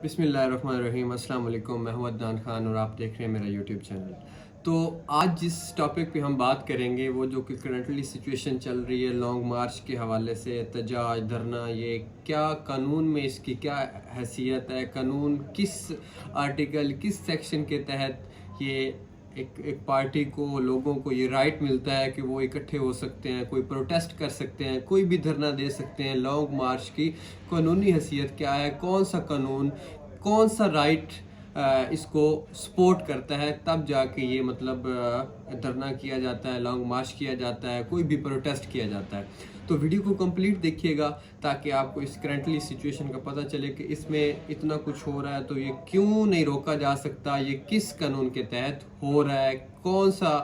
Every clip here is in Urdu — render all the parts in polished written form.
بسم اللہ الرحمن الرحیم۔ السلام علیکم، میں ہوں عدنان خان اور آپ دیکھ رہے ہیں میرا یوٹیوب چینل۔ تو آج جس ٹاپک پہ ہم بات کریں گے وہ جو کہ کرنٹلی سچویشن چل رہی ہے لانگ مارچ کے حوالے سے، احتجاج، دھرنا، یہ کیا قانون میں اس کی کیا حیثیت ہے، قانون کس آرٹیکل کس سیکشن کے تحت یہ ایک پارٹی کو، لوگوں کو یہ رائٹ ملتا ہے کہ وہ اکٹھے ہو سکتے ہیں، کوئی پروٹیسٹ کر سکتے ہیں، کوئی بھی دھرنا دے سکتے ہیں۔ لانگ مارچ کی قانونی حیثیت کیا ہے، کون سا قانون، کون سا رائٹ اس کو سپورٹ کرتا ہے، تب جا کے یہ دھرنا کیا جاتا ہے، لانگ مارچ کیا جاتا ہے، کوئی بھی پروٹیسٹ کیا جاتا ہے۔ تو ویڈیو کو کمپلیٹ دیکھیے گا تاکہ آپ کو اس کرنٹلی سچویشن کا پتہ چلے کہ اس میں اتنا کچھ ہو رہا ہے تو یہ کیوں نہیں روکا جا سکتا، یہ کس قانون کے تحت ہو رہا ہے، کون سا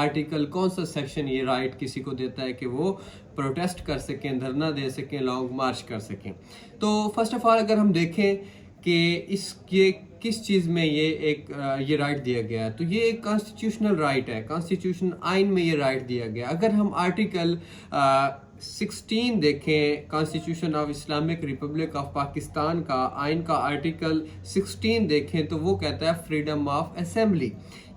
آرٹیکل، کون سا سیکشن یہ رائٹ کسی کو دیتا ہے کہ وہ پروٹیسٹ کر سکیں، دھرنا دے سکیں، لانگ مارچ کر سکیں۔ تو فرسٹ آف آل اگر ہم دیکھیں کہ یہ کس چیز میں یہ رائٹ دیا گیا ہے، تو یہ ایک کانسٹیٹیوشنل رائٹ ہے، کانسٹیٹیوشن آئین میں یہ رائٹ دیا گیا۔ اگر ہم آرٹیکل 16 دیکھیں constitution of Islamic republic of Pakistan کا، آئین کا آرٹیکل 16 دیکھیں تو وہ کہتا ہے فریڈم آف اسمبلی،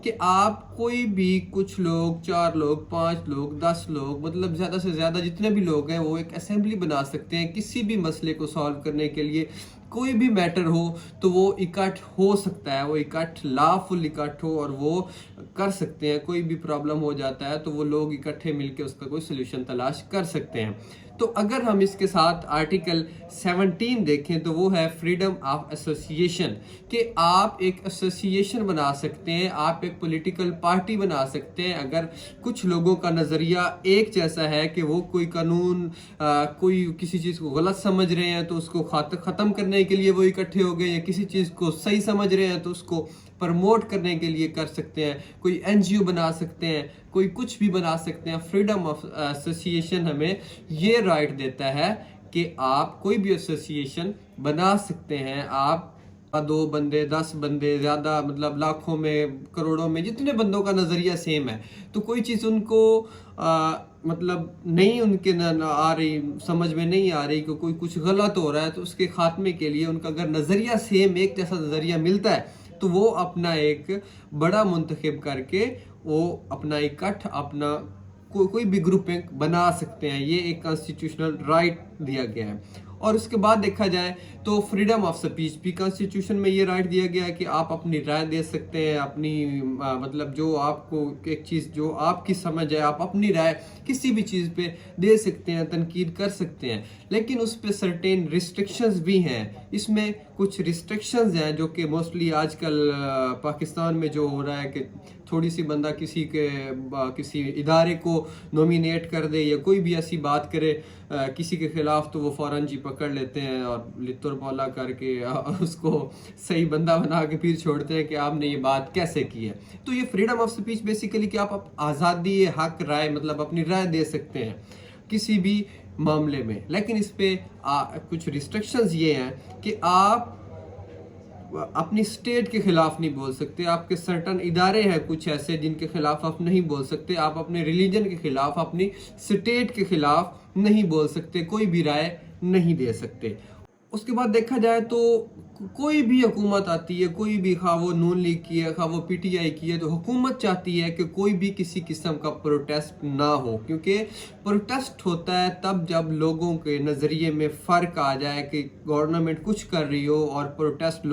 کہ آپ کوئی بھی کچھ لوگ، 4 لوگ، 5 لوگ، 10 لوگ، زیادہ سے زیادہ جتنے بھی لوگ ہیں وہ ایک اسمبلی بنا سکتے ہیں کسی بھی مسئلے کو سالو کرنے کے لیے۔ کوئی بھی میٹر ہو تو وہ اکٹھ ہو سکتا ہے، وہ اکٹھ لافل اکٹھ ہو اور وہ کر سکتے ہیں۔ کوئی بھی پرابلم ہو جاتا ہے تو وہ لوگ اکٹھے مل کے اس کا کوئی سلوشن تلاش کر سکتے ہیں۔ تو اگر ہم اس کے ساتھ آرٹیکل 17 دیکھیں تو وہ ہے فریڈم آف ایسوسیشن، کہ آپ ایک ایسوسیشن بنا سکتے ہیں، آپ ایک پولیٹیکل پارٹی بنا سکتے ہیں۔ اگر کچھ لوگوں کا نظریہ ایک جیسا ہے کہ وہ کوئی قانون، کوئی کسی چیز کو غلط سمجھ رہے ہیں تو اس کو ختم کرنے کے لیے وہ اکٹھے ہو گئے، یا کسی چیز کو صحیح سمجھ رہے ہیں تو اس کو پرموٹ کرنے کے لیے کر سکتے ہیں، کوئی این جی او بنا سکتے ہیں، کوئی کچھ بھی بنا سکتے ہیں۔ فریڈم آف ایسوسیشن ہمیں یہ رائٹ دیتا ہے کہ آپ کوئی بھی ایسوسیشن بنا سکتے ہیں۔ آپ 2 بندے، 10 بندے، زیادہ لاکھوں میں، کروڑوں میں، جتنے بندوں کا نظریہ سیم ہے تو کوئی چیز ان کو نہیں، ان کے آ رہی، سمجھ میں نہیں آ رہی کہ کوئی کچھ غلط ہو رہا ہے، تو اس کے خاتمے کے لیے ان کا اگر نظریہ سیم، ایک جیسا نظریہ ملتا ہے تو وہ اپنا ایک بڑا منتخب کر کے وہ اپنا اکٹھ، اپنا کوئی بھی گروپنگ بنا سکتے ہیں۔ یہ ایک کانسٹیٹیوشنل رائٹ دیا گیا ہے۔ اور اس کے بعد دیکھا جائے تو فریڈم آف سپیچ بھی کانسٹیٹیوشن میں یہ رائٹ دیا گیا ہے کہ آپ اپنی رائے دے سکتے ہیں، اپنی جو آپ کو ایک چیز جو آپ کی سمجھ ہے، آپ اپنی رائے کسی بھی چیز پہ دے سکتے ہیں، تنقید کر سکتے ہیں، لیکن اس پہ سرٹین ریسٹرکشنز بھی ہیں۔ اس میں کچھ ریسٹرکشنز ہیں جو کہ موسٹلی آج کل پاکستان میں جو ہو رہا ہے کہ تھوڑی سی بندہ کسی ادارے کو نومینیٹ کر دے یا کوئی بھی ایسی بات کرے کسی کے خلاف تو وہ فوراً پکڑ لیتے ہیں اور لتر پولا کر کے اس کو صحیح بندہ بنا کے پھر چھوڑتے ہیں کہ آپ نے یہ بات کیسے کی ہے۔ تو یہ فریڈم آف سپیچ بیسیکلی کہ آپ آزادی حق رائے، اپنی رائے دے سکتے ہیں کسی بھی معاملے میں، لیکن اس پہ کچھ ریسٹرکشنز یہ ہیں کہ آپ اپنی سٹیٹ کے خلاف نہیں بول سکتے، آپ کے سرٹن ادارے ہیں کچھ ایسے جن کے خلاف آپ نہیں بول سکتے، آپ اپنے ریلیجن کے خلاف، اپنی سٹیٹ کے خلاف نہیں بول سکتے، کوئی بھی رائے نہیں دے سکتے۔ اس کے بعد دیکھا جائے تو کوئی بھی حکومت آتی ہے، کوئی بھی، خواہ وہ نون لیگ کی ہے، خواہ وہ پی ٹی آئی کی ہے، تو حکومت چاہتی ہے کہ کوئی بھی کسی قسم کا پروٹیسٹ نہ ہو، کیونکہ پروٹیسٹ ہوتا ہے تب جب لوگوں کے نظریے میں فرق آ جائے کہ گورنمنٹ کچھ کر رہی ہو اور پروٹیسٹ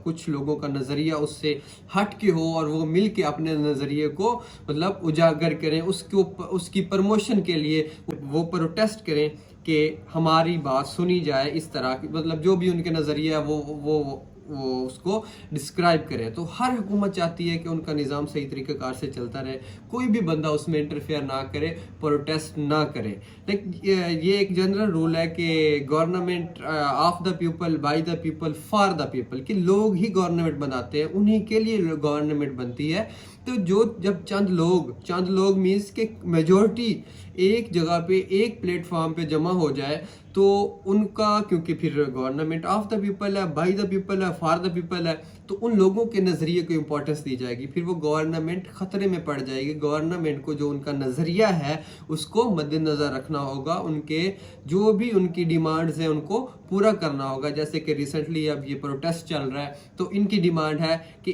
کچھ لوگوں کا نظریہ اس سے ہٹ کے ہو اور وہ مل کے اپنے نظریے کو اجاگر کریں، اس کی پروموشن کے لیے وہ پروٹیسٹ کریں کہ ہماری بات سنی جائے، اس طرح کی جو بھی ان کے نظریہ ہے وہ اس کو ڈسکرائب کریں۔ تو ہر حکومت چاہتی ہے کہ ان کا نظام صحیح طریقہ کار سے چلتا رہے، کوئی بھی بندہ اس میں انٹرفیئر نہ کرے، پروٹیسٹ نہ کرے۔ لیکن یہ ایک جنرل رول ہے کہ government of the people, by the people, for the people, کہ لوگ ہی گورنمنٹ بناتے ہیں، انہی کے لیے گورنمنٹ بنتی ہے۔ تو جب چند لوگ مینس کہ میجورٹی ایک جگہ پہ، ایک پلیٹ فارم پہ جمع ہو جائے تو ان کا کیونکہ پھر گورنمنٹ آف دا پیپل ہے، بائی دا پیپل ہے، فار دا پیپل ہے، تو ان لوگوں کے نظریے کو امپورٹنس دی جائے گی، پھر وہ گورنمنٹ خطرے میں پڑ جائے گی۔ گورنمنٹ کو جو ان کا نظریہ ہے اس کو مد نظر رکھنا ہوگا، ان کے جو بھی ان کی ڈیمانڈز ہیں ان کو پورا کرنا ہوگا۔ جیسے کہ ریسنٹلی اب یہ پروٹیسٹ چل رہا ہے تو ان کی ڈیمانڈ ہے کہ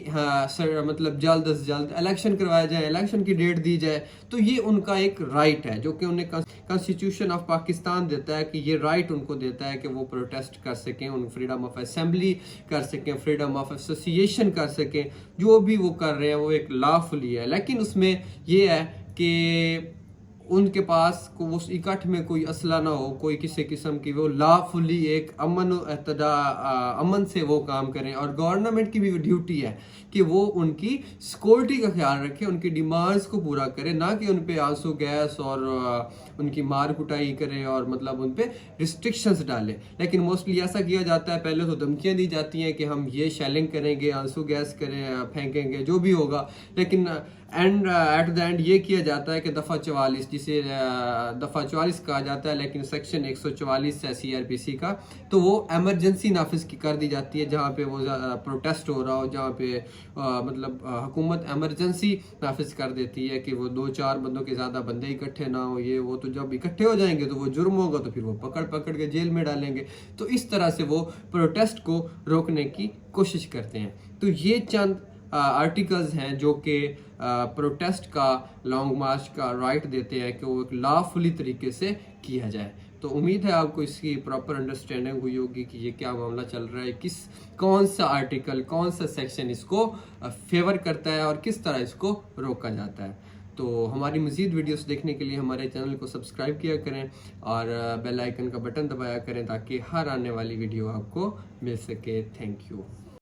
مطلب جلد از جلد الیکشن کروایا جائے، الیکشن کی ڈیٹ دی جائے، تو یہ ان کا ایک رائٹ ہے جو کہ انہیں کانسٹیٹیوشن آف پاکستان دیتا ہے کہ یہ رائٹ ان کو دیتا ہے کہ وہ پروٹیسٹ کر سکیں، ان فریڈم آف اسمبلی کر سکیں، فریڈم آف ایسوسیشن کر سکیں، جو بھی وہ کر رہے ہیں وہ ایک لافلی ہے۔ لیکن اس میں یہ ہے کہ ان کے پاس اس اکٹھ میں کوئی اسلحہ نہ ہو، کوئی کسی قسم کی، وہ لافلی ایک امن سے وہ کام کریں، اور گورنمنٹ کی بھی ڈیوٹی ہے کہ وہ ان کی سیکورٹی کا خیال رکھے، ان کی ڈیمانڈز کو پورا کرے، نہ کہ ان پہ آنسو گیس اور ان کی مار کٹائی کرے اور مطلب ان پہ ریسٹرکشنز ڈالے۔ لیکن موسٹلی ایسا کیا جاتا ہے، پہلے تو دھمکیاں دی جاتی ہیں کہ ہم یہ شیلنگ کریں گے، آنسو گیس پھینکیں گے، جو بھی ہوگا، لیکن ایٹ دا اینڈ یہ کیا جاتا ہے کہ دفعہ 44 جسے دفعہ 44 کہا جاتا ہے، لیکن سیکشن 144 ہے CRPC کا، تو وہ ایمرجنسی نافذ کر دی جاتی ہے جہاں پہ وہ پروٹیسٹ ہو رہا ہو، جہاں پہ مطلب حکومت ایمرجنسی نافذ کر دیتی ہے کہ وہ 2-4 بندوں کے زیادہ بندے اکٹھے نہ ہو، یہ وہ، تو جب اکٹھے ہو جائیں گے تو وہ جرم ہوگا، تو پھر وہ پکڑ کے جیل میں ڈالیں گے۔ تو اس طرح سے وہ پروٹیسٹ کو روکنے کی کوشش کرتے ہیں۔ تو یہ چند آرٹیکلز ہیں جو کہ پروٹیسٹ کا، لانگ مارچ کا رائٹ دیتے ہیں کہ وہ ایک لافلی طریقے سے کیا جائے۔ تو امید ہے آپ کو اس کی پراپر انڈرسٹینڈنگ ہوئی ہوگی کہ یہ کیا معاملہ چل رہا ہے، کون سا آرٹیکل، کون سا سیکشن اس کو فیور کرتا ہے اور کس طرح اس کو روکا جاتا ہے۔ تو ہماری مزید ویڈیوز دیکھنے کے لیے ہمارے چینل کو سبسکرائب کیا کریں اور بیل آئیکن کا بٹن دبایا کریں تاکہ ہر آنے والی ویڈیو آپ کو مل سکے۔ Thank you.